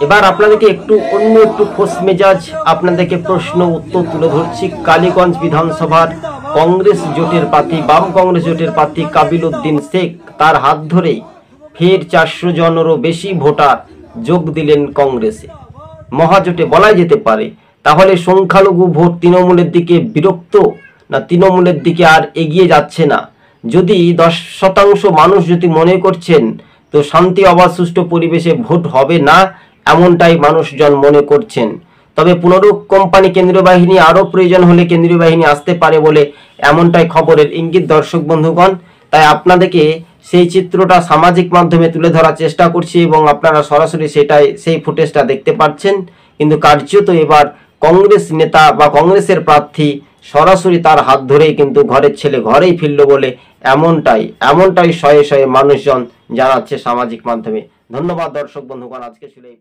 এবার আপনাদেরকে একটু খোশ মেজাজ আপনাদেরকে প্রশ্ন উত্তর তুলে ধরছি। কালীগঞ্জ বিধানসভার কংগ্রেস জোটের প্রার্থী, বাম কংগ্রেস জোটের প্রার্থী কাবিল উদ্দিন শেখ, তার হাত ধরেই ফের 400 জনেরও বেশি ভোটার যোগ দিলেন কংগ্রেসে। মহাজোটে বলাই যেতে পারে। তাহলে সংখ্যালঘু ভোট তৃণমূলের দিকে বিরক্ত, না তৃণমূলের দিকে আর এগিয়ে যাচ্ছে না? যদি 10% মানুষ যদি মনে করছেন তো শান্তি অবাধ সুষ্ঠু পরিবেশে ভোট হবে না, এমনটাই মানুষজন মনে করছেন। তবে পুনরুক কোম্পানি কেন্দ্রীয় বাহিনী আরও প্রয়োজন হলে কেন্দ্রীয় বাহিনী আসতে পারে বলে এমনটাই খবরের ইঙ্গিত দর্শক বন্ধুগণ। তাই আপনাদেরকে সেই চিত্রটা সামাজিক মাধ্যমে তুলে ধরার চেষ্টা করছি এবং আপনারা সরাসরি সেই ফুটেজটা দেখতে পাচ্ছেন। কিন্তু কার্যত এবার কংগ্রেস নেতা বা কংগ্রেসের প্রার্থী সরাসরি তার হাত ধরেই কিন্তু ঘরের ছেলে ঘরেই ফিরল বলে এমনটাই শয়ে শয়ে মানুষজন জানাচ্ছে সামাজিক মাধ্যমে। ধন্যবাদ দর্শক বন্ধুগণ, আজকে ছিল এই।